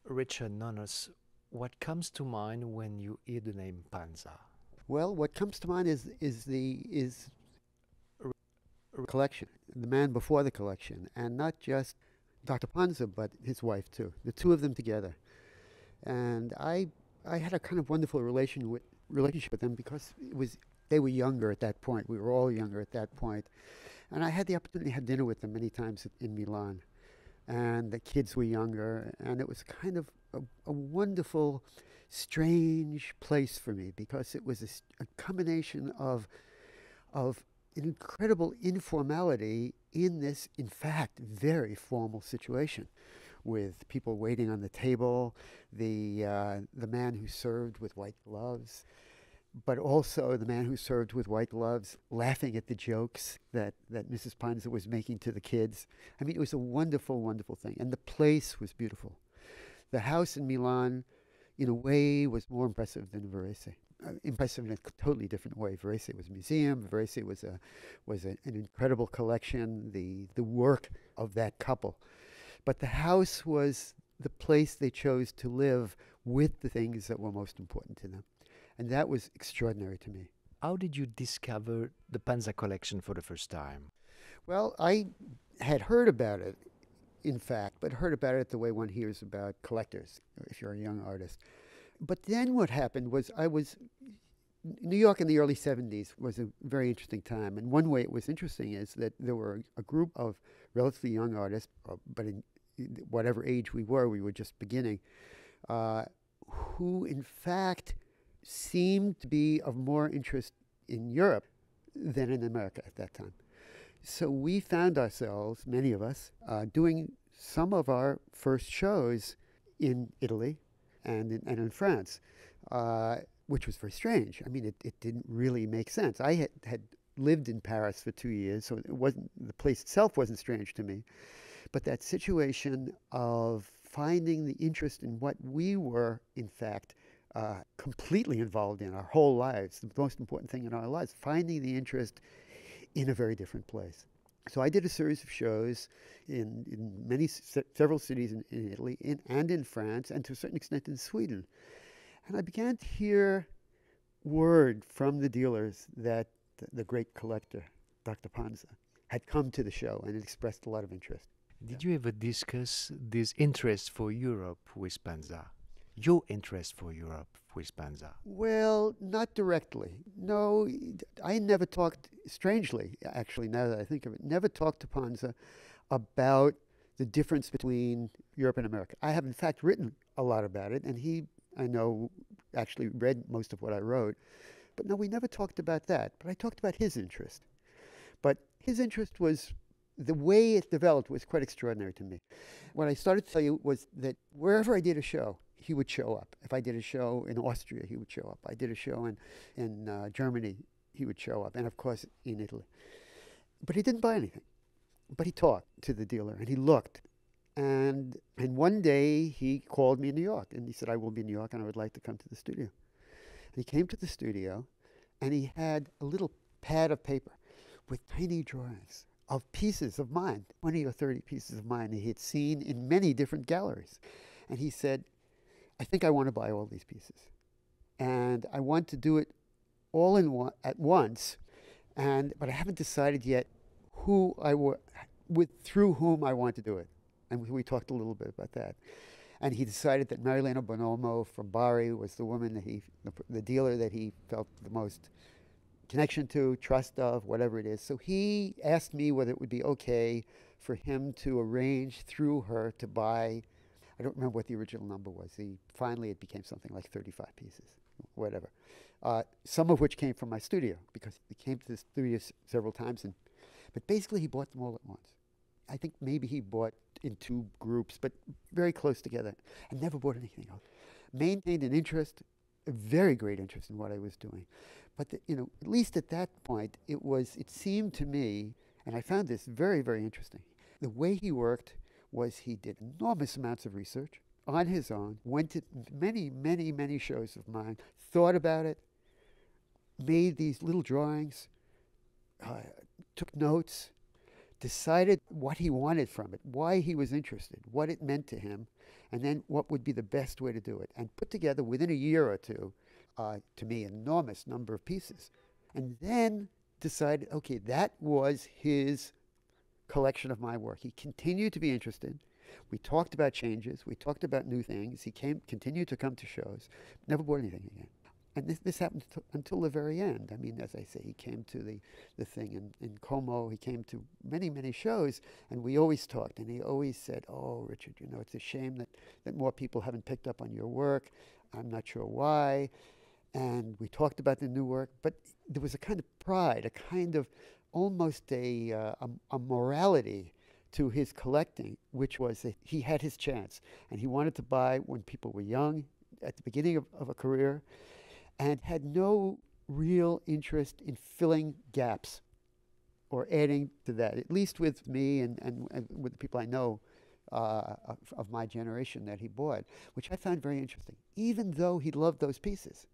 Richard Nonas, what comes to mind when you hear the name Panza? Well, what comes to mind is a collection, the man before the collection, and not just Dr. Panza, but his wife too. The two of them together, and I had a kind of wonderful relationship with them because it was they were younger at that point. We were all younger at that point, and I had the opportunity to have dinner with them many times in Milan, and the kids were younger, and it was kind of a wonderful, strange place for me because it was a combination of an incredible informality in this, in fact, very formal situation, with people waiting on the table, the man who served with white gloves, but also the man who served with white gloves laughing at the jokes that Mrs. Panza was making to the kids. I mean, it was a wonderful, wonderful thing. And the place was beautiful. The house in Milan, in a way, was more impressive than Varese. Impressive in a totally different way. Varese was a museum. Varese was an incredible collection, the work of that couple. But the house was the place they chose to live with the things that were most important to them. And that was extraordinary to me. How did you discover the Panza collection for the first time? Well, I had heard about it, in fact, but heard about it the way one hears about collectors if you're a young artist. But then what happened was New York in the early 70s was a very interesting time. And one way it was interesting is that there were a group of relatively young artists, but in whatever age we were just beginning, who in fact seemed to be of more interest in Europe than in America at that time. So we found ourselves, many of us, doing some of our first shows in Italy and in France, which was very strange. I mean, it didn't really make sense. I had lived in Paris for 2 years, so the place itself wasn't strange to me. But that situation of finding the interest in what we were, in fact, completely involved in our whole lives, the most important thing in our lives, finding the interest in a very different place. So I did a series of shows in several cities in Italy and in France, and to a certain extent in Sweden. And I began to hear word from the dealers that the great collector, Dr. Panza, had come to the show and had expressed a lot of interest. Did you ever discuss this interest for Europe with Panza? Your interest for Europe with Panza? Well, not directly. No, I never talked, strangely, actually, now that I think of it, never talked to Panza about the difference between Europe and America. I have, in fact, written a lot about it, and he, I know, actually read most of what I wrote. But no, we never talked about that. But I talked about his interest. But his interest was, the way it developed was quite extraordinary to me. What I started to tell you was that wherever I did a show, he would show up. If I did a show in Austria, he would show up. I did a show in Germany, he would show up. And of course, in Italy. But he didn't buy anything. But he talked to the dealer and he looked. And one day he called me in New York and he said, I will be in New York and I would like to come to the studio. And he came to the studio and he had a little pad of paper with tiny drawings of pieces of mine, 20 or 30 pieces of mine he had seen in many different galleries. And he said, I think I want to buy all these pieces. And I want to do it all at once. But I haven't decided yet through whom I want to do it. And we talked a little bit about that. And he decided that Marilena Bonomo from Bari was the woman the dealer that he felt the most connection to, trust of, whatever it is. So he asked me whether it would be okay for him to arrange through her to buy, I don't remember what the original number was. Finally, it became something like 35 pieces, whatever. Some of which came from my studio, because he came to the studio several times. But basically, he bought them all at once. I think maybe he bought in two groups, but very close together, and never bought anything else. Maintained an interest, a very great interest in what I was doing. But at least at that point, it seemed to me, and I found this very, very interesting. The way he worked was he did enormous amounts of research on his own, went to many, many, many shows of mine, thought about it, made these little drawings, took notes, decided what he wanted from it, why he was interested, what it meant to him, and then what would be the best way to do it, and put together within a year or two, to me, an enormous number of pieces. And then decided, okay, that was his collection of my work. He continued to be interested. We talked about changes. We talked about new things. He continued to come to shows. Never bought anything again. And this happened until the very end. I mean, as I say, he came to the thing in Como. He came to many, many shows, and we always talked. And he always said, "Oh, Richard, you know, it's a shame that more people haven't picked up on your work. I'm not sure why." And we talked about the new work, but there was a kind of pride, a kind of almost a morality to his collecting, which was that he had his chance, and he wanted to buy when people were young, at the beginning of a career, and had no real interest in filling gaps or adding to that, at least with me and with the people I know of my generation that he bought, which I found very interesting, even though he loved those pieces.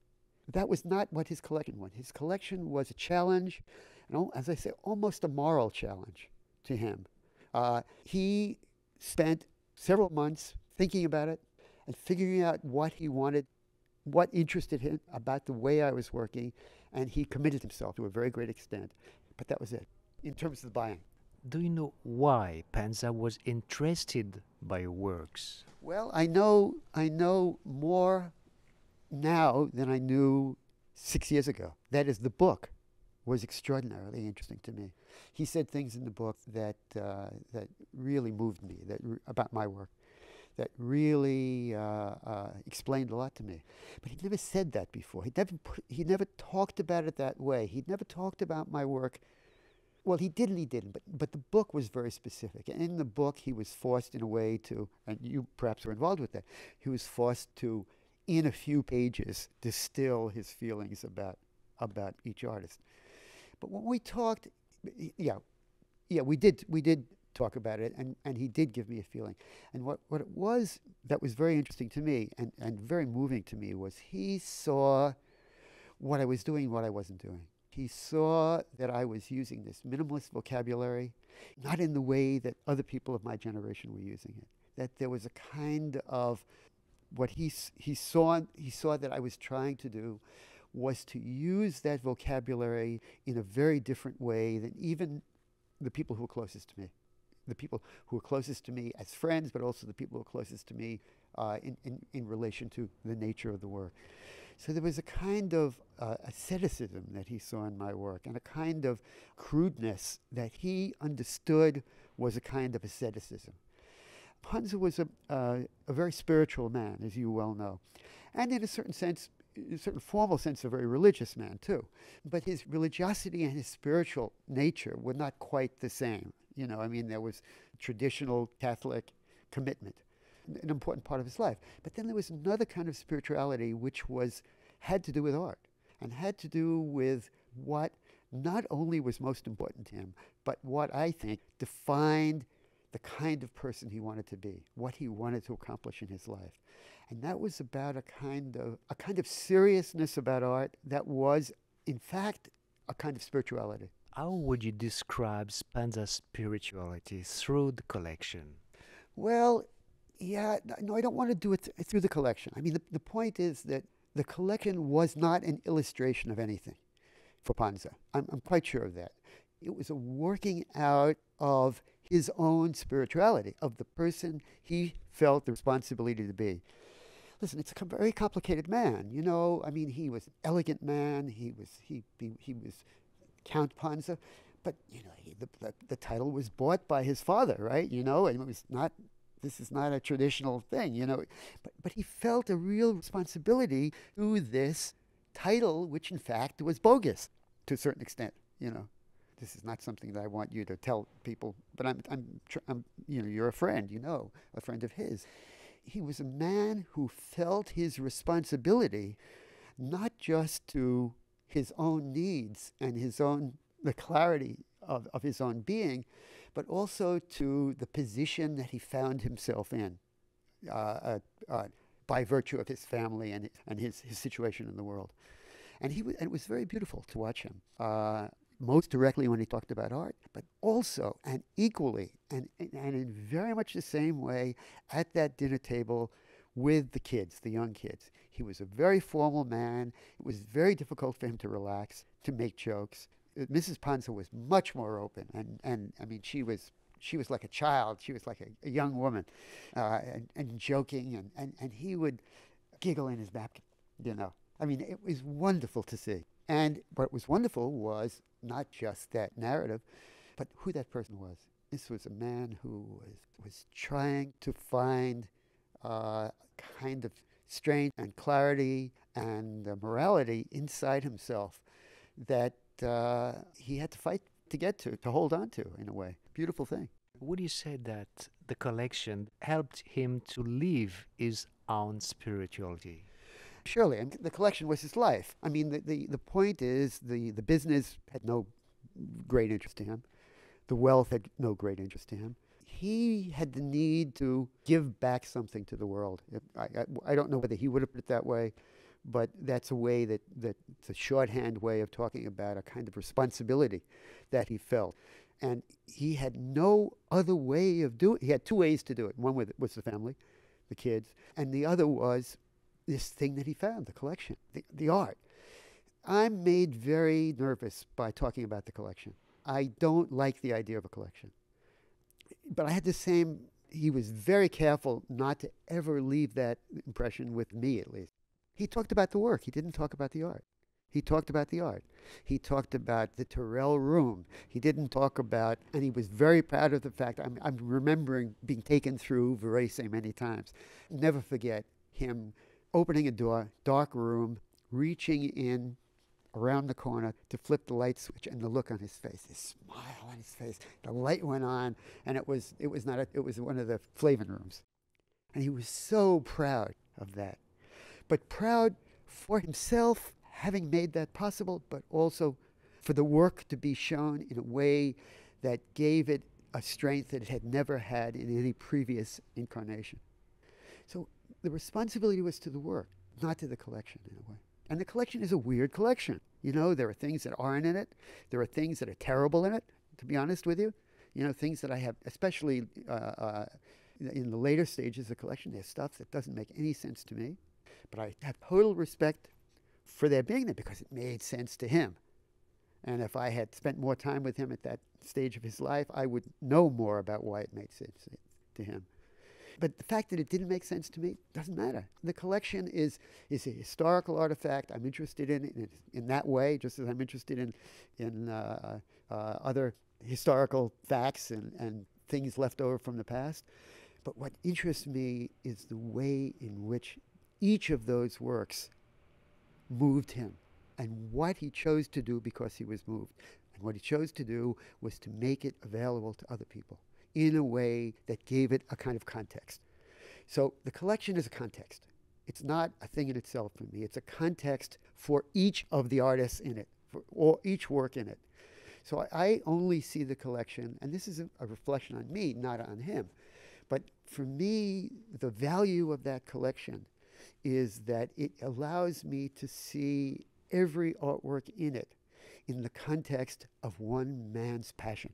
That was not what his collection was. His collection was a challenge, and as I say, almost a moral challenge to him. He spent several months thinking about it and figuring out what he wanted, what interested him about the way I was working, and he committed himself to a very great extent. But that was it, in terms of the buying. Do you know why Panza was interested by your works? Well, I know more now than I knew 6 years ago. That is, the book was extraordinarily interesting to me. He said things in the book that really moved me, about my work, that really explained a lot to me. But he never said that before. He never talked about it that way. He never talked about my work. Well, he did and he didn't, but the book was very specific. And in the book, he was forced in a way to, and you perhaps were involved with that, he was forced to, in a few pages, distill his feelings about each artist. But when we talked, yeah, we did talk about it, and he did give me a feeling. And what it was that was very interesting to me and very moving to me was he saw what I was doing, what I wasn't doing. He saw that I was using this minimalist vocabulary, not in the way that other people of my generation were using it. That there was a kind of what he saw that I was trying to do was to use that vocabulary in a very different way than even the people who were closest to me. The people who were closest to me as friends, but also the people who were closest to me in relation to the nature of the work. So there was a kind of asceticism that he saw in my work, and a kind of crudeness that he understood was a kind of asceticism. Panza was a very spiritual man, as you well know, and in a certain sense, in a certain formal sense, a very religious man too. But his religiosity and his spiritual nature were not quite the same. You know, I mean, there was traditional Catholic commitment, an important part of his life. But then there was another kind of spirituality which had to do with art and had to do with what not only was most important to him, but what I think defined the kind of person he wanted to be, what he wanted to accomplish in his life. And that was about a kind of seriousness about art that was, in fact, a kind of spirituality. How would you describe Panza's spirituality through the collection? Well, yeah, no, I don't want to do it through the collection. I mean, the point is that the collection was not an illustration of anything for Panza. I'm quite sure of that. It was a working out of his own spirituality, of the person he felt the responsibility to be. Listen, it's a very complicated man. You know, I mean, he was an elegant man. He was Count Panza, but you know, the title was bought by his father, right? You know, and it was not. This is not a traditional thing, you know. But he felt a real responsibility to this title, which in fact was bogus to a certain extent. You know, this is not something that I want you to tell people, but I'm you know, you're a friend, you know, a friend of his. He was a man who felt his responsibility, not just to his own needs and the clarity of his own being, but also to the position that he found himself in by virtue of his family and his situation in the world. And it was very beautiful to watch him. most directly when he talked about art, but also and equally and in very much the same way at that dinner table with the kids, the young kids. He was a very formal man. It was very difficult for him to relax, to make jokes. Mrs. Panza was much more open, and I mean, she was like a child. She was like a young woman, and joking, and he would giggle in his back, you know. I mean, it was wonderful to see. And what was wonderful was not just that narrative, but who that person was. This was a man who was trying to find kind of strength and clarity and morality inside himself that he had to fight to get to hold on to, in a way. Beautiful thing. Would you say that the collection helped him to live his own spirituality? Surely, and the collection was his life. I mean, the point is the business had no great interest to him. The wealth had no great interest to him. He had the need to give back something to the world. I don't know whether he would have put it that way, but that's a way it's a shorthand way of talking about a kind of responsibility that he felt. And he had no other way of doing it. He had two ways to do it. One was the family, the kids, and the other was this thing that he found, the collection, the art. I'm made very nervous by talking about the collection. I don't like the idea of a collection. But I had the same, he was very careful not to ever leave that impression with me, at least. He talked about the work. He didn't talk about the art. He talked about the art. He talked about the Terrell room. He didn't talk about, and he was very proud of the fact, I'm remembering being taken through Varese many times. Never forget him opening a door, dark room, reaching in around the corner to flip the light switch, and the look on his face, this smile on his face. The light went on, and it was one of the Flavin rooms. And he was so proud of that. But proud for himself, having made that possible, but also for the work to be shown in a way that gave it a strength that it had never had in any previous incarnation. So the responsibility was to the work, not to the collection in a way. And the collection is a weird collection. You know, there are things that aren't in it. There are things that are terrible in it, to be honest with you. You know, things that I have, especially in the later stages of the collection, there's stuff that doesn't make any sense to me. But I have total respect for their being there because it made sense to him. And if I had spent more time with him at that stage of his life, I would know more about why it made sense to him. But the fact that it didn't make sense to me doesn't matter. The collection is a historical artifact. I'm interested in it in that way, just as I'm interested in other historical facts and things left over from the past. But what interests me is the way in which each of those works moved him and what he chose to do because he was moved. And what he chose to do was to make it available to other people in a way that gave it a kind of context. So the collection is a context. It's not a thing in itself for me. It's a context for each of the artists in it, or each work in it. So I only see the collection, and this is a reflection on me, not on him. But for me, the value of that collection is that it allows me to see every artwork in it in the context of one man's passion.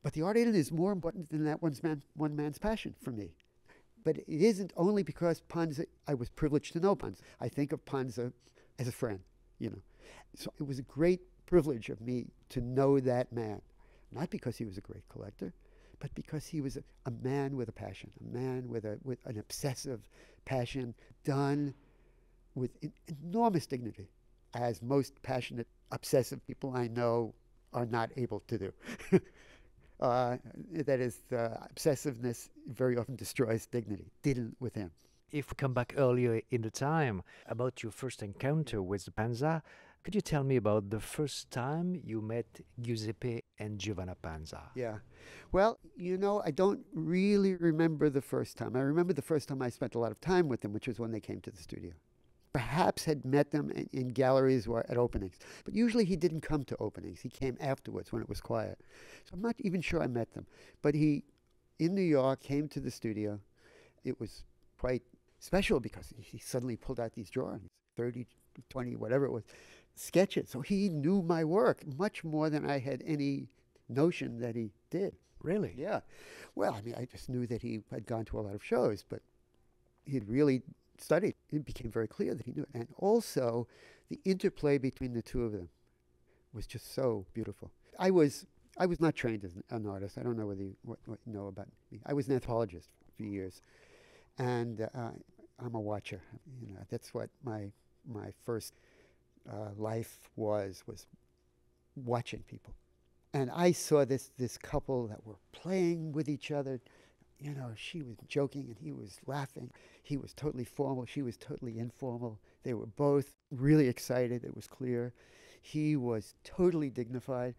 But the art in it is more important than that one man's passion for me. But it isn't only because Panza, I was privileged to know Panza. I think of Panza as a friend, you know. So it was a great privilege of me to know that man, not because he was a great collector, but because he was a man with a passion, a man with an obsessive passion done with enormous dignity, as most passionate, obsessive people I know are not able to do. That is, obsessiveness very often destroys dignity. Didn't with him. If we come back earlier in the time about your first encounter with Panza, could you tell me about the first time you met Giuseppe and Giovanna Panza? Yeah. Well, you know, I don't really remember the first time. I remember the first time I spent a lot of time with them, which was when they came to the studio. Perhaps had met them in galleries or at openings. But usually he didn't come to openings. He came afterwards when it was quiet. So I'm not even sure I met them. But he, in New York, came to the studio. It was quite special because he suddenly pulled out these drawings, 30 20, whatever it was, sketches. So he knew my work much more than I had any notion that he did. Really? Yeah. Well, I mean, I just knew that he had gone to a lot of shows, but he'd really studied. It became very clear that he knew it. And also, the interplay between the two of them was just so beautiful. I was not trained as an artist. I don't know whether what you know about me. I was an anthropologist for years, and I'm a watcher. You know, that's what my first life was watching people. And I saw this couple that were playing with each other. You know, she was joking and he was laughing. He was totally formal. She was totally informal. They were both really excited. It was clear. He was totally dignified.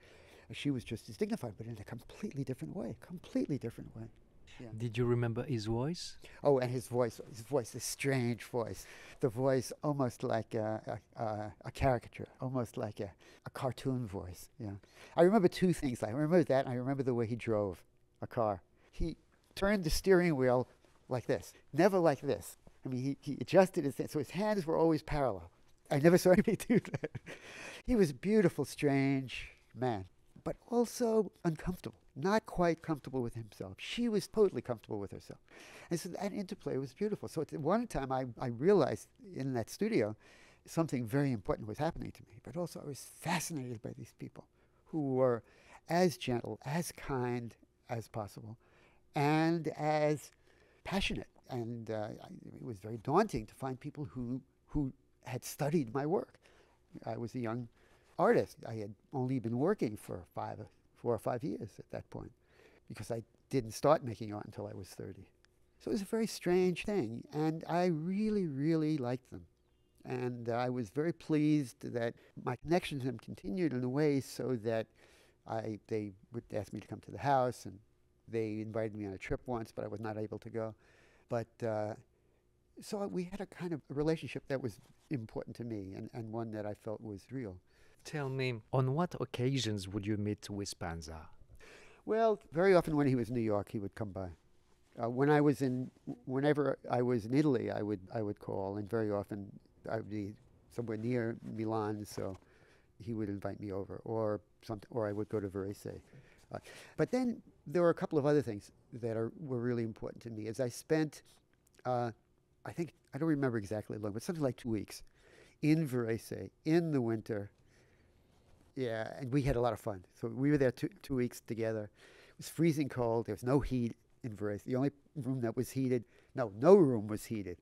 She was just as dignified, but in a completely different way. Completely different way. Yeah. Did you remember his voice? Oh, and his voice, this strange voice. The voice almost like a caricature, almost like a cartoon voice. Yeah. I remember two things. I remember that, and I remember the way he drove a car. He turned the steering wheel like this, never like this. I mean, he adjusted his, so his hands were always parallel. I never saw anybody do that. He was a beautiful, strange man, but also uncomfortable, not quite comfortable with himself. She was totally comfortable with herself. And so that interplay was beautiful. So at one time I realized in that studio something very important was happening to me, but also I was fascinated by these people who were as gentle, as kind as possible, and as passionate. And it was very daunting to find people who had studied my work. I was a young artist. I had only been working for 4 or 5 years at that point, because I didn't start making art until I was 30. So it was a very strange thing, and I really, really liked them. And I was very pleased that my connection to them continued in a way so that they would ask me to come to the house, and they invited me on a trip once, but I was not able to go. But so we had a kind of a relationship that was important to me, and one that I felt was real. Tell me, on what occasions would you meet with Panza? Well, very often when he was in New York, he would come by. Whenever I was in Italy, I would call, and very often I would be somewhere near Milan, so he would invite me over, or I would go to Varese. But then there were a couple of other things that were really important to me. As I spent, I think, I don't remember exactly how long, but something like 2 weeks in Varese in the winter. Yeah, and we had a lot of fun. So we were there 2 weeks together. It was freezing cold. There was no heat in Varese. The only room that was heated, no room was heated.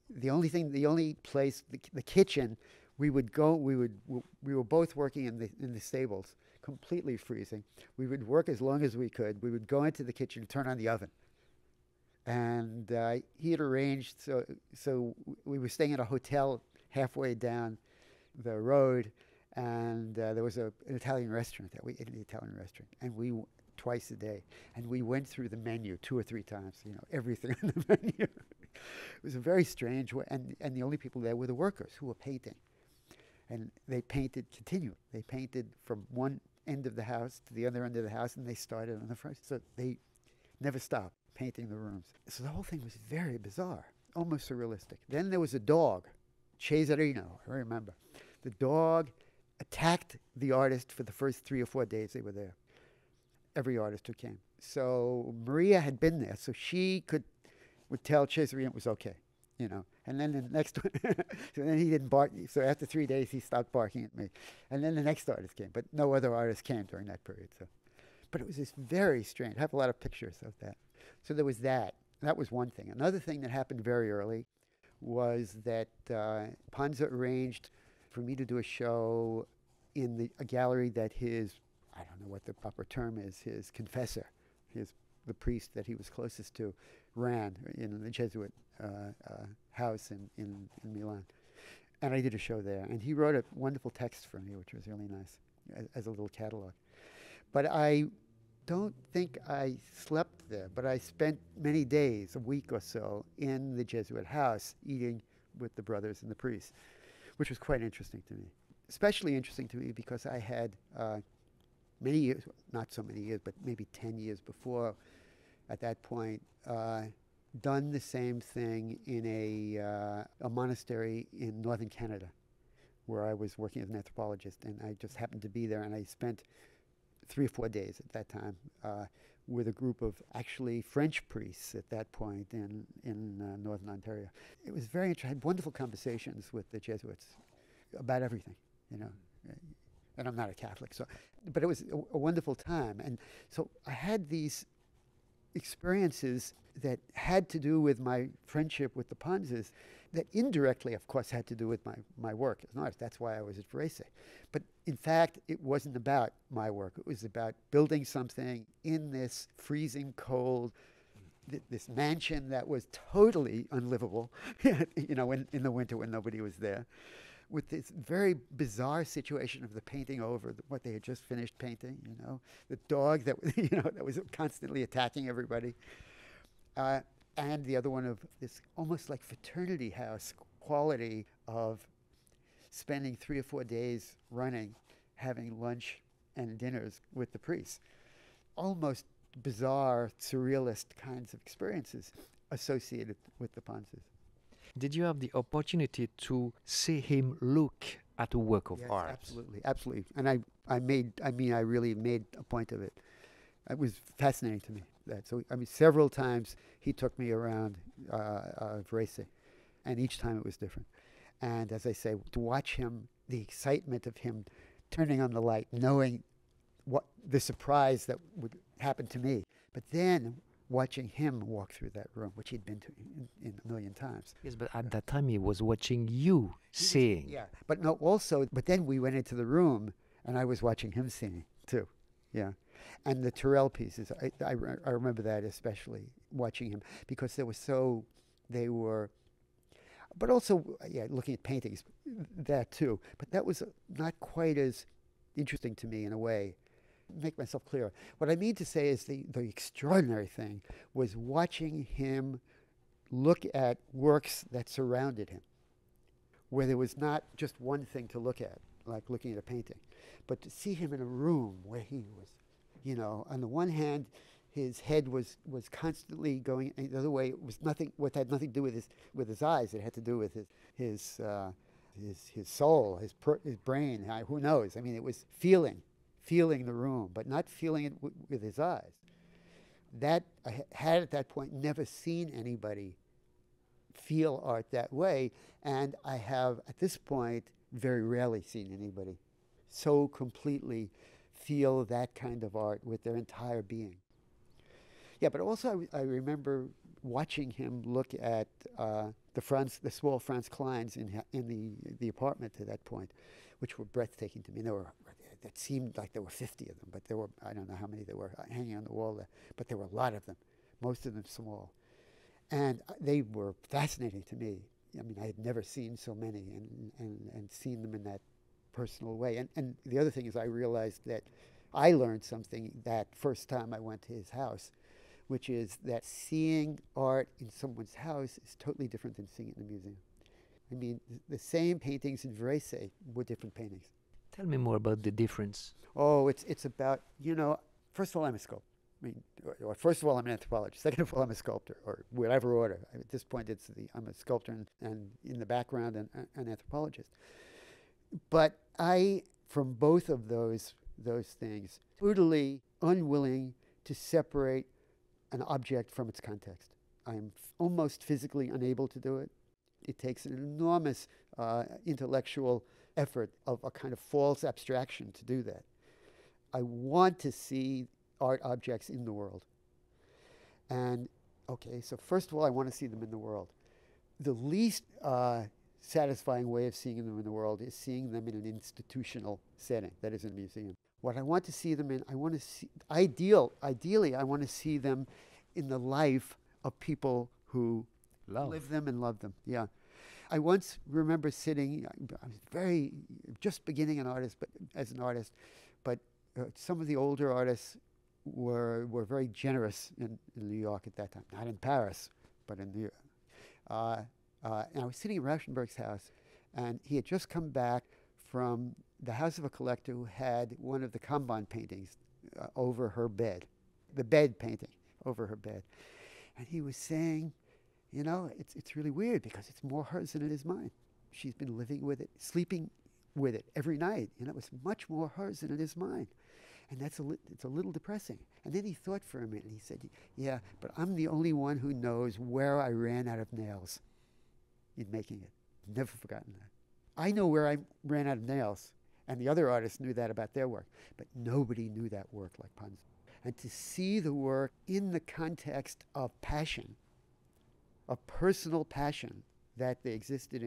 The only place, the kitchen, we were both working in the stables, completely freezing. We would work as long as we could. We would go into the kitchen and turn on the oven. And he had arranged, so we were staying at a hotel halfway down the road, and there was an Italian restaurant that we ate in the Italian restaurant, and we twice a day, and we went through the menu 2 or 3 times, everything on the menu. It was a very strange way, and the only people there were the workers who were painting, and they painted continually. They painted from one end of the house to the other end of the house, and they started on the first, so they never stopped painting the rooms. So the whole thing was very bizarre, almost surrealistic. Then there was a dog, Cesarino, I remember. The dog attacked the artist for the first 3 or 4 days they were there. Every artist who came. So Maria had been there, so she would tell Cesarino it was okay, And then the next one, so then he didn't bark. So after 3 days, he stopped barking at me. And then the next artist came, but no other artist came during that period. So, but it was just very strange. I have a lot of pictures of that. So there was that. That was one thing. Another thing that happened very early was that Panza arranged for me to do a show in a gallery that I don't know what the proper term is, his confessor, the priest that he was closest to, ran in the Jesuit house in Milan. And I did a show there. And he wrote a wonderful text for me, which was really nice, as a little catalog. But I don't think I slept there, but I spent many days, a week or so, in the Jesuit house, eating with the brothers and the priests, which was quite interesting to me. Especially interesting to me because I had many years, not so many years, but maybe 10 years before, at that point, done the same thing in a monastery in northern Canada. where I was working as an anthropologist, and I just happened to be there, and I spent 3 or 4 days at that time with a group of actually French priests at that point in northern Ontario. It was very interesting. I had wonderful conversations with the Jesuits about everything, you know. And I'm not a Catholic, so, but it was a wonderful time. And so I had these experiences that had to do with my friendship with the Panzas that indirectly, of course, had to do with my work as an artist. That's why I was at Varese. But in fact, it wasn't about my work. It was about building something in this freezing cold, this mansion that was totally unlivable, you know, in the winter when nobody was there, with this very bizarre situation of the painting over what they had just finished painting, you know, the dog that, you know, that was constantly attacking everybody. And the other one of this almost like fraternity house quality of spending 3 or 4 days running, having lunch and dinners with the priests. Almost bizarre, surrealist kinds of experiences associated with the Panzas. Did you have the opportunity to see him look at a work of Yes, art? absolutely, absolutely. And I really made a point of it. It was fascinating to me. So, I mean, several times he took me around Varese, and each time it was different. And as I say, to watch him, the excitement of him turning on the light, knowing what the surprise that would happen to me, but then watching him walk through that room, which he'd been to in a million times. Yes, but at that time he was watching you seeing. Yeah, but no, also, but then we went into the room, and I was watching him singing too. Yeah. And the Turrell pieces, I remember that especially, watching him, because they were, but also, yeah, looking at paintings, that too. But that was not quite as interesting to me in a way. Make myself clear. What I mean to say is the extraordinary thing was watching him look at works that surrounded him, where there was not just one thing to look at, like looking at a painting, but to see him in a room where he was, you know, on the one hand, his head was constantly going, and the other way, it was nothing. What had nothing to do with his eyes. It had to do with his soul, his brain. Who knows? I mean, it was feeling the room, but not feeling it with his eyes. That I had at that point never seen anybody feel art that way, and I have at this point very rarely seen anybody so completely feel that kind of art with their entire being. Yeah, but also I remember watching him look at the small Franz Kleins in the apartment to that point, which were breathtaking to me. It seemed like there were 50 of them, but there were, I don't know how many there were hanging on the wall there, but there were a lot of them, most of them small. And they were fascinating to me. I mean, I had never seen so many and seen them in that personal way. And the other thing is I realized that I learned something that first time I went to his house, which is that seeing art in someone's house is totally different than seeing it in a museum. I mean, the same paintings in Varese were different paintings. Tell me more about the difference. Oh, it's about, you know, first of all, I'm a sculptor. I mean, or first of all, I'm an anthropologist. Second of all, I'm a sculptor, or whatever order. At this point, I'm a sculptor and in the background, an anthropologist. But from both of those things, totally unwilling to separate an object from its context. I'm almost physically unable to do it. It takes an enormous intellectual effort of a kind of false abstraction to do that. I want to see art objects in the world. And, okay, so first of all, I want to see them in the world. The least satisfying way of seeing them in the world is seeing them in an institutional setting, that is, in a museum. What I want to see them in, ideally, I want to see them in the life of people who live them and love them. Yeah. I once remember sitting, I was just beginning as an artist, but some of the older artists were very generous in New York at that time. Not in Paris, but in New York. And I was sitting at Rauschenberg's house, and he had just come back from the house of a collector who had one of the Kanban paintings over her bed, the bed painting over her bed. And he was saying, you know, it's really weird because it's more hers than it is mine. She's been living with it, sleeping with it every night. You know, it was much more hers than it is mine. And it's a little depressing. And then he thought for a minute and he said, yeah, but I'm the only one who knows where I ran out of nails in making it. Never forgotten that. I know where I ran out of nails, and the other artists knew that about their work, but nobody knew that work like Panza. And to see the work in the context of passion, of personal passion that they existed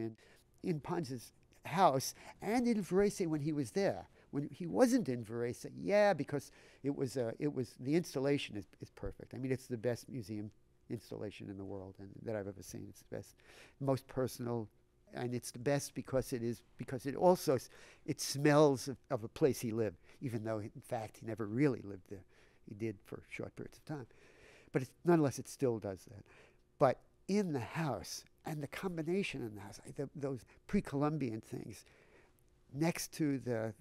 in Panza's house and in Varese when he was there. When he wasn't in Varese, yeah, because it was the installation is perfect. I mean, it's the best museum installation in the world and that I've ever seen. It's the best, most personal, and it's the best because it also smells of a place he lived, even though in fact he never really lived there. He did for short periods of time, but nonetheless it still does that. But in the house and the combination in the house, those pre-Columbian things next to the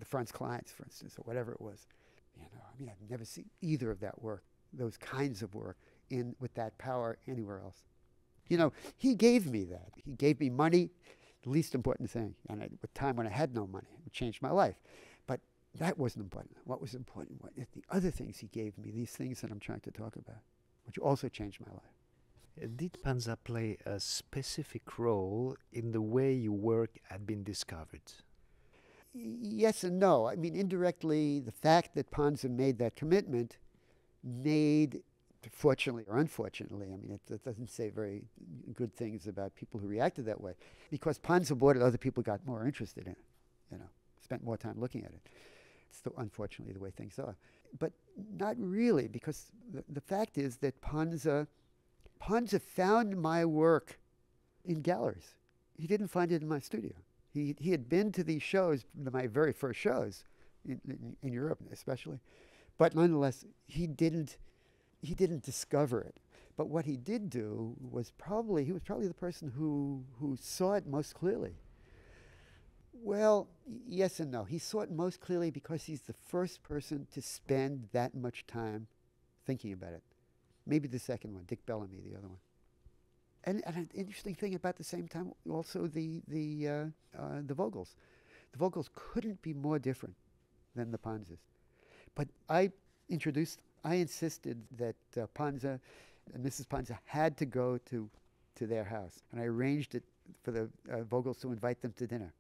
Franz Kleins, for instance, or whatever it was, you know, I mean, I've never seen either of that work, those kinds of work, with that power anywhere else. You know, he gave me that. He gave me money, the least important thing. And at a time when I had no money, it changed my life. But that wasn't important. What was important was the other things he gave me, these things that I'm trying to talk about, which also changed my life. Did Panza play a specific role in the way your work had been discovered? Yes and no. I mean, indirectly, the fact that Panza made that commitment made, fortunately or unfortunately, I mean, it doesn't say very good things about people who reacted that way, because Panza bought it, other people got more interested in it, you know, spent more time looking at it. It's unfortunately the way things are. But not really, because the fact is that Panza found my work in galleries. He didn't find it in my studio. He had been to these shows, my very first shows, in Europe especially, but nonetheless, he didn't discover it. But what he did do was he was probably the person who saw it most clearly. Well, yes and no. He saw it most clearly because he's the first person to spend that much time thinking about it. Maybe the second one, Dick Bellamy, the other one. And an interesting thing about the same time, also the Vogels. The Vogels couldn't be more different than the Panzas. But I insisted that Panza and Mrs. Panza had to go to their house. And I arranged it for the Vogels to invite them to dinner.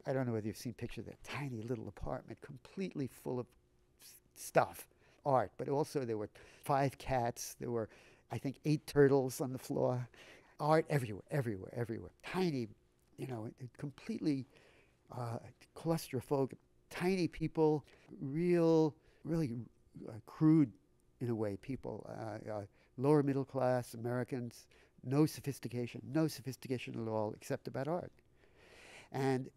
I don't know whether you've seen pictures of that tiny little apartment, completely full of stuff, art, but also there were 5 cats, there were, I think, 8 turtles on the floor, art everywhere, everywhere, everywhere. Tiny, you know, completely claustrophobic, tiny people, really crude, in a way, people, lower middle class Americans, no sophistication at all, except about art. And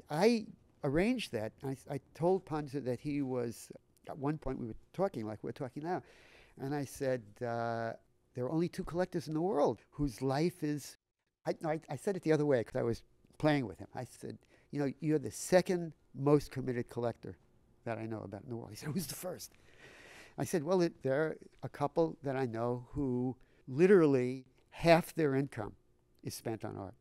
I arranged that. I told Panza that he was, at one point we were talking like we're talking now, and I said, there are only 2 collectors in the world whose life is, I said it the other way because I was playing with him. I said, you know, you're the second most committed collector that I know about in the world. He said, who's the first? I said, well, there are a couple that I know who literally half their income is spent on art.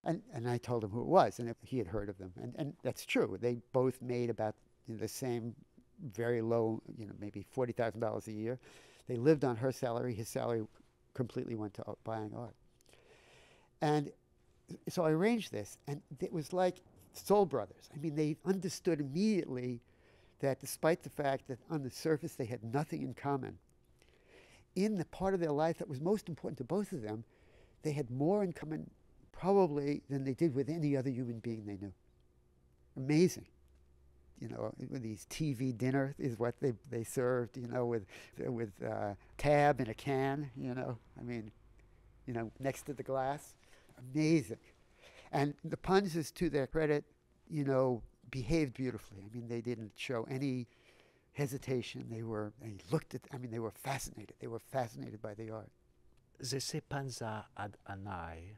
And I told him who it was, and he had heard of them. And that's true. They both made about the same very low, maybe $40,000 a year. They lived on her salary. His salary completely went to buying art. And so I arranged this, and it was like soul brothers. I mean, they understood immediately that despite the fact that on the surface they had nothing in common, in the part of their life that was most important to both of them, they had more in common probably than they did with any other human being they knew. Amazing. These TV dinner is what they served, with tab in a can, next to the glass. Amazing. And the Panzas, to their credit, behaved beautifully. I mean, they didn't show any hesitation. They were fascinated. They were fascinated by the art. They say Panza had an eye.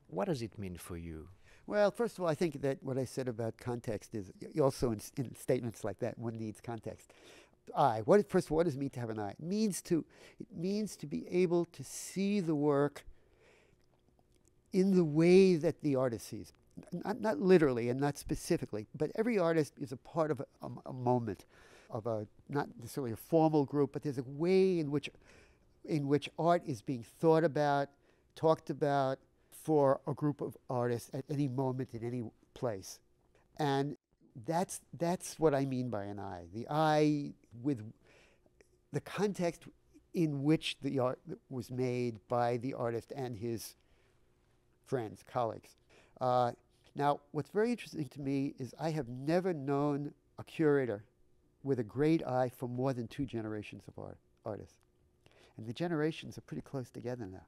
What does it mean for you? Well, first of all, I think that what I said about context is also in statements like that, one needs context. Eye. First of all, what does it mean to have an eye? It means to be able to see the work in the way that the artist sees. not literally and not specifically, but every artist is a part of a moment, of a not necessarily a formal group, but there's a way in which art is being thought about, talked about for a group of artists at any moment in any place. And that's what I mean by an eye. The eye with the context in which the art was made by the artist and his friends, colleagues. Now, what's very interesting to me is I have never known a curator with a great eye for more than two generations of artists. And the generations are pretty close together now,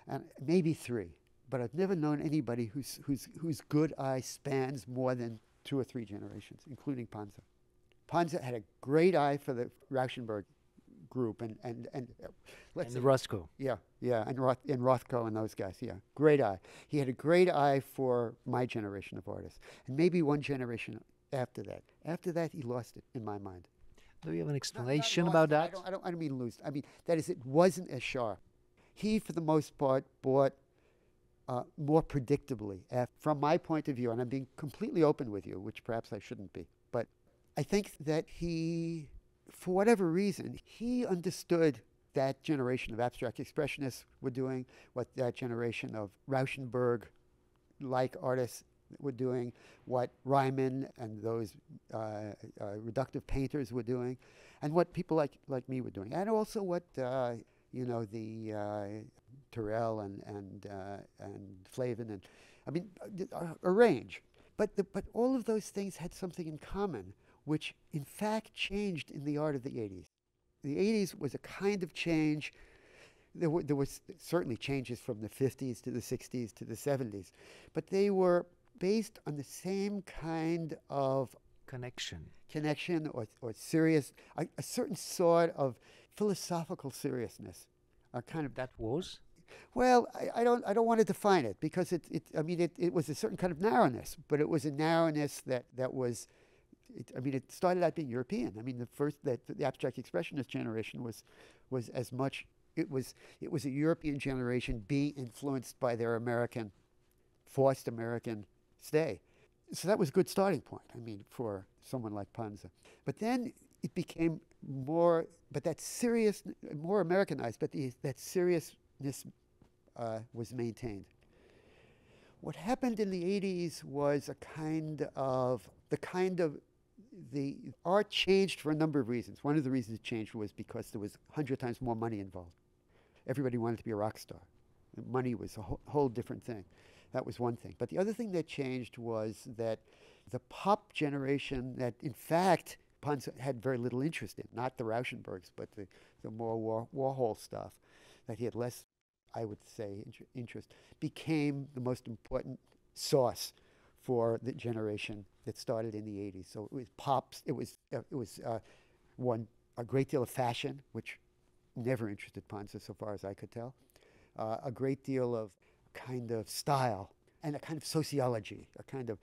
and maybe three. But I've never known anybody whose good eye spans more than two or three generations, including Panza. Panza had a great eye for the Rauschenberg group, and let's And say, Roscoe. yeah, and Rothko and those guys, yeah, great eye. He had a great eye for my generation of artists, and maybe one generation after that. After that, he lost it in my mind. Do you have an Not explanation lost about it. that? I don't mean lose. I mean that is, it wasn't as sharp. He, for the most part, bought more predictably. From my point of view, and I'm being completely open with you, which perhaps I shouldn't be, but I think that he, for whatever reason, he understood that generation of abstract expressionists were doing, what that generation of Rauschenberg-like artists were doing, what Ryman and those reductive painters were doing, and what people like me were doing, and also what the Turrell and Flavin, and I mean a range. But all of those things had something in common, which in fact changed in the art of the 80s. The 80s was a kind of change. There was certainly changes from the 50s to the 60s to the 70s, but they were based on the same kind of connection or serious, a certain sort of philosophical seriousness, a kind of. That was? Well, I don't want to define it, because it was a certain kind of narrowness, but it was a narrowness that was. It started out being European. I mean, the abstract expressionist generation was as much. It was a European generation being influenced by their forced American stay. So that was a good starting point, for someone like Panza. But then it became more Americanized, but that seriousness was maintained. What happened in the 80s was the art changed for a number of reasons. One of the reasons it changed was because there was 100 times more money involved. Everybody wanted to be a rock star. Money was a whole different thing. That was one thing. But the other thing that changed was that the pop generation that, in fact, Panza had very little interest in, not the Rauschenbergs, but the more Warhol stuff, that he had less, I would say, interest, became the most important source for the generation that started in the 80s. So it was pops, it was a great deal of fashion, which never interested Panza so far as I could tell, a great deal of kind of style and a kind of sociology, a kind of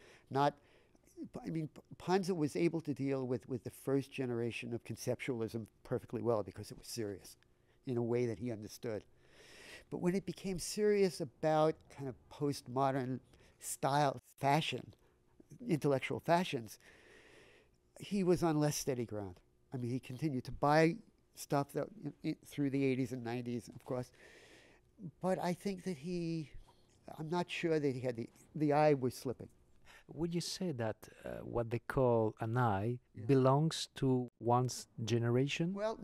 Panza was able to deal with the first generation of conceptualism perfectly well, because it was serious in a way that he understood. But when it became serious about kind of postmodern style, fashion, intellectual fashions, he was on less steady ground. He continued to buy stuff that through the 80s and 90s, of course, but I think that I'm not sure that he had the eye was slipping. Would you say that what they call an eye Yeah. belongs to one's generation? Well,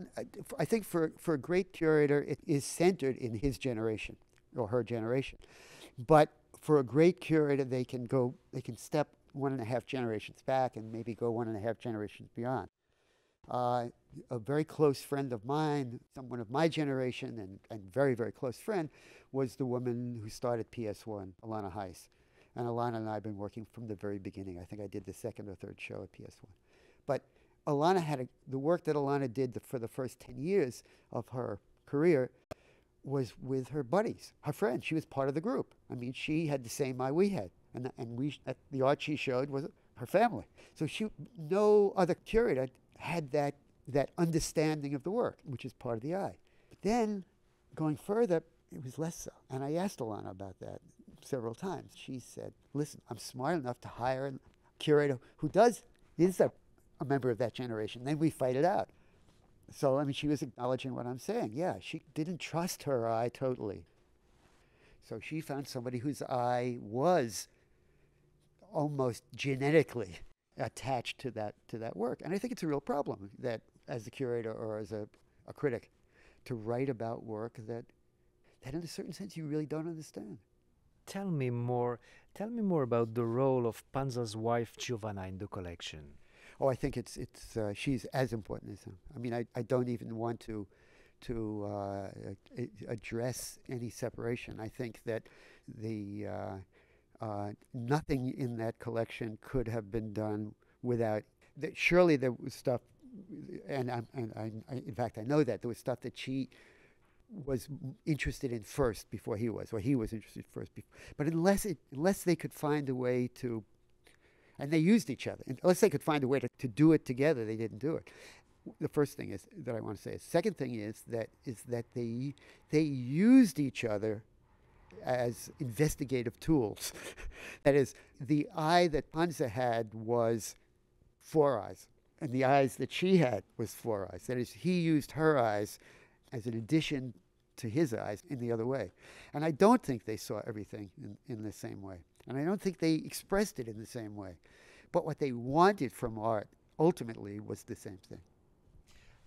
I think for a great curator, it is centered in his generation or her generation. But for a great curator, they can step 1.5 generations back and maybe go 1.5 generations beyond. A very close friend of mine, someone of my generation and very, very close friend, was the woman who started PS1, Alana Heiss. And Alana and I have been working from the very beginning. I think I did the second or third show at PS1. But Alana the work that Alana did for the first 10 years of her career was with her buddies, her friends. She was part of the group. She had the same eye we had. And the art she showed was her family. So no other curator had that understanding of the work, which is part of the eye. But then, going further, it was less so. And I asked Alana about that. several times. She said, listen, I'm smart enough to hire a curator who is a member of that generation. Then we fight it out. So, I mean, she was acknowledging what I'm saying. Yeah, she didn't trust her eye totally. So she found somebody whose eye was almost genetically attached to that work. And I think it's a real problem that as a curator or as a critic to write about work that in a certain sense you really don't understand. Tell me more. Tell me more about the role of Panza's wife Giovanna in the collection. Oh, I think she's as important as him. I mean, I don't even want to address any separation. I think that the nothing in that collection could have been done without. Surely there was stuff, and in fact I know that there was stuff that she was interested in first before he was, or he was interested first before. But unless they could find a way to, and they used each other, unless they could find a way to do it together, they didn't do it. The first thing is that I want to say. The second thing is that they used each other as investigative tools. That is, the eye that Panza had was 4 eyes, and the eyes that she had was 4 eyes. That is, he used her eyes as an addition to his eyes in the other way. And I don't think they saw everything in the same way. And I don't think they expressed it in the same way. But what they wanted from art ultimately was the same thing.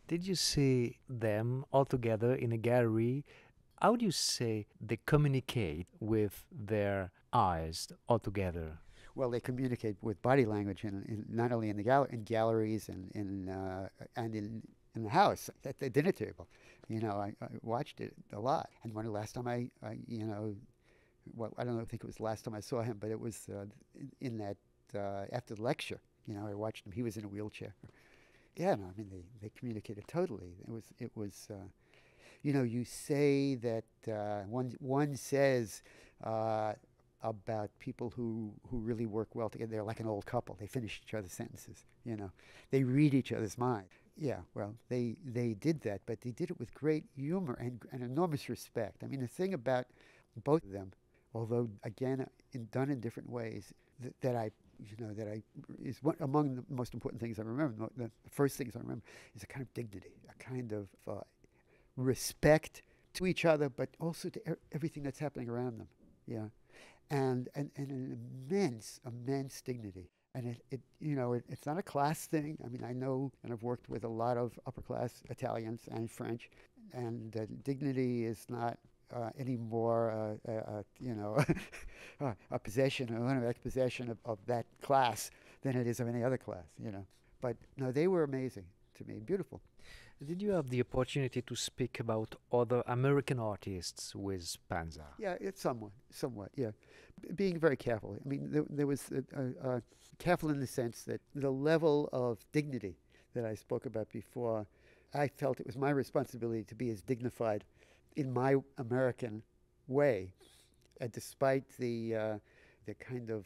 Did you see them all together in a gallery? How do you say they communicate with their eyes all together? Well, they communicate with body language, not only in in galleries and in the house at the dinner table. You know, I watched it a lot. And when the last time I well, I don't know, I think it was the last time I saw him, but it was in that after the lecture. You know, I watched him. He was in a wheelchair. Yeah, no, I mean they communicated totally. It was you know, you say that one says about people who really work well together. They're like an old couple. They finish each other's sentences. You know, they read each other's mind. Yeah, well, they did that, but they did it with great humor and enormous respect. I mean, the thing about both of them, although again done in different ways, that I is one among the most important things I remember. The first things I remember is a kind of dignity, a kind of respect to each other, but also to everything that's happening around them. Yeah, and an immense dignity. And it's not a class thing. I mean, I know, and I've worked with a lot of upper class Italians and French, and dignity is not anymore, a possession, an automatic possession of that class than it is of any other class. You know, but no, they were amazing to me, beautiful. Did you have the opportunity to speak about other American artists with Panza? Yeah, it's somewhat, yeah. Being very careful. I mean, there was careful in the sense that the level of dignity that I spoke about before, I felt it was my responsibility to be as dignified in my American way, despite the kind of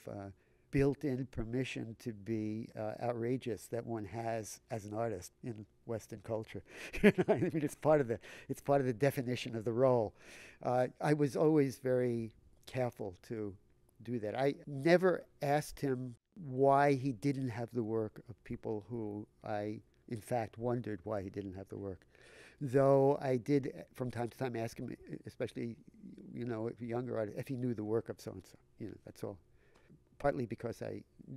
built-in permission to be outrageous that one has as an artist in Western culture. I mean, it's part of the definition of the role. I was always very careful to do that. I never asked him why he didn't have the work of people who I, in fact, wondered why he didn't have the work. Though I did, from time to time, ask him, especially, if a younger artist, if he knew the work of so-and-so. That's all. Partly because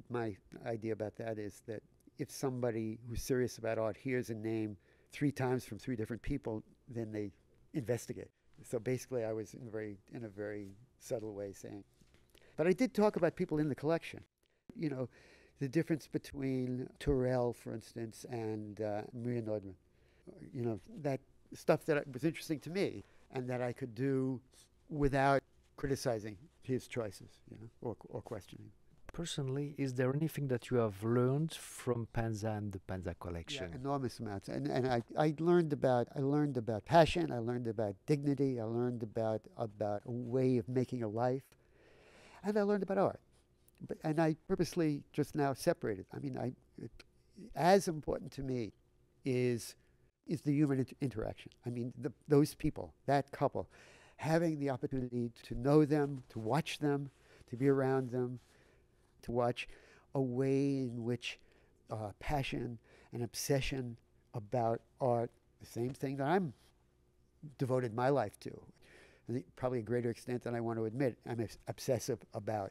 my idea about that is that if somebody who's serious about art hears a name 3 times from 3 different people, then they investigate. So basically, I was in a very subtle way saying. But I did talk about people in the collection. The difference between Turrell, for instance, and Maria Nordman. That stuff that was interesting to me and that I could do without criticizing his choices, or questioning. Personally, is there anything that you have learned from Panza and the Panza collection? Yeah, enormous amounts. And I learned about passion. I learned about dignity. I learned about a way of making a life, and I learned about art. And I purposely just now separated. I mean, as important to me is the human interaction. I mean, those people, that couple, having the opportunity to know them, to watch them, to be around them, to watch a way in which passion and obsession about art, the same thing that I'm devoted my life to, probably a greater extent than I want to admit. I'm obsessive about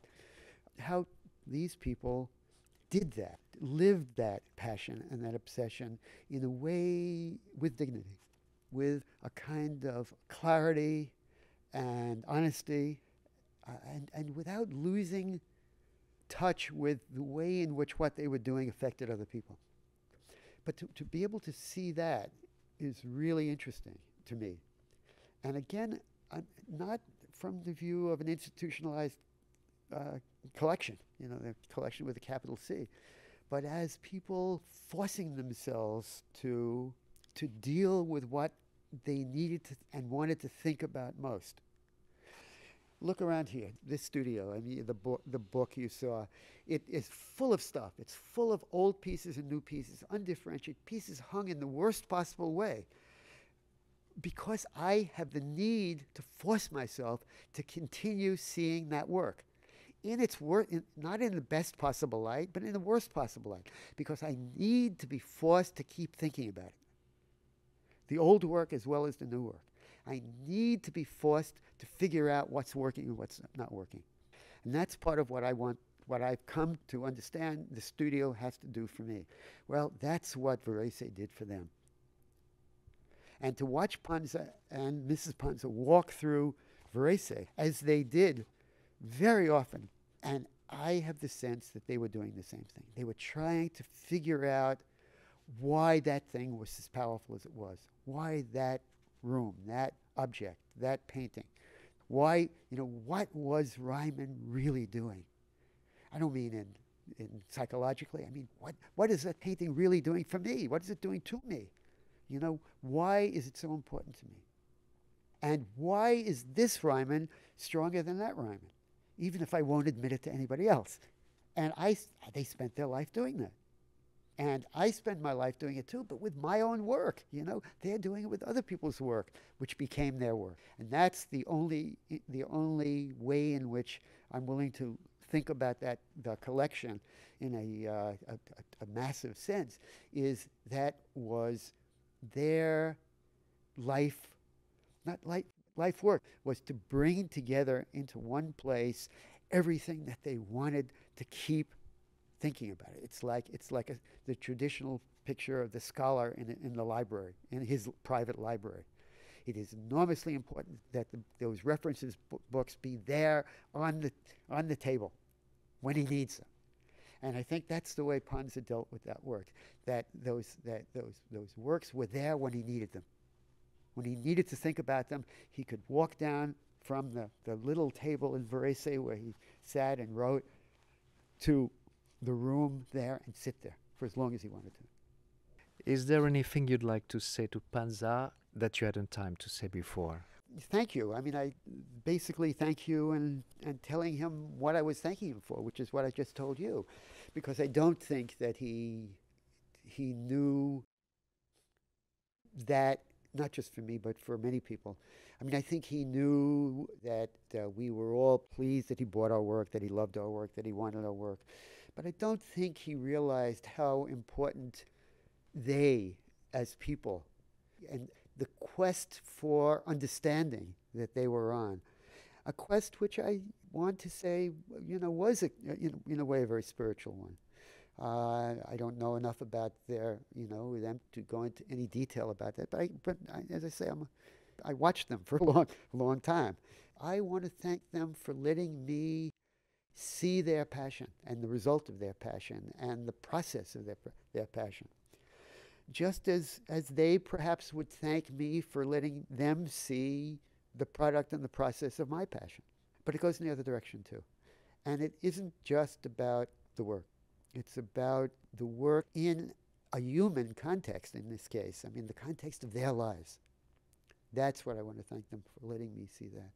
how these people did that, lived that passion and that obsession in a way with dignity, with a kind of clarity and honesty, and without losing touch with the way in which what they were doing affected other people. But to be able to see that is really interesting to me. And again, not from the view of an institutionalized collection, the collection with a capital C, but as people forcing themselves to deal with what they needed to and wanted to think about most. Look around here, this studio. I mean, the book you saw, it is full of stuff. It's full of old pieces and new pieces, undifferentiated pieces hung in the worst possible way, because I have the need to force myself to continue seeing that work in its work, not in the best possible light, but in the worst possible light, because I need to be forced to keep thinking about it. The old work as well as the new work. I need to be forced to figure out what's working and what's not working. And that's part of what I want, what I've come to understand the studio has to do for me. Well, that's what Varese did for them. And to watch Panza and Mrs. Panza walk through Varese, as they did very often, and I have the sense that they were doing the same thing. They were trying to figure out why that thing was as powerful as it was, why that room, that object, that painting, why, what was Ryman really doing? I don't mean in psychologically. I mean, what is that painting really doing for me? What is it doing to me? Why is it so important to me? And why is this Ryman stronger than that Ryman, even if I won't admit it to anybody else? And they spent their life doing that. And I spend my life doing it too, but with my own work. They're doing it with other people's work, which became their work. And that's the only way in which I'm willing to think about the collection in a massive sense, is that was their life, not life work, was to bring together into one place everything that they wanted to keep thinking about it. It's like the traditional picture of the scholar in the library, in his private library. It is enormously important that those references books be there on the table when he needs them. And I think that's the way Panza dealt with that work. That those works were there when he needed them. When he needed to think about them, he could walk down from the little table in Varese where he sat and wrote to the room there and sit there for as long as he wanted to. Is there anything you'd like to say to Panza that you hadn't time to say before? Thank you. I mean, I basically thank you and telling him what I was thanking him for, which is what I just told you, because I don't think that he knew that, not just for me, but for many people. I mean, I think he knew that we were all pleased that he bought our work, that he loved our work, that he wanted our work. But I don't think he realized how important they, as people, and the quest for understanding that they were on, a quest which I want to say, was in a way a very spiritual one. I don't know enough about them to go into any detail about that. But as I say, I watched them for a long time. I want to thank them for letting me see their passion and the result of their passion and the process of their passion. Just as they perhaps would thank me for letting them see the product and the process of my passion. But it goes in the other direction too. And it isn't just about the work. It's about the work in a human context in this case. I mean, the context of their lives. That's what I want to thank them for letting me see that.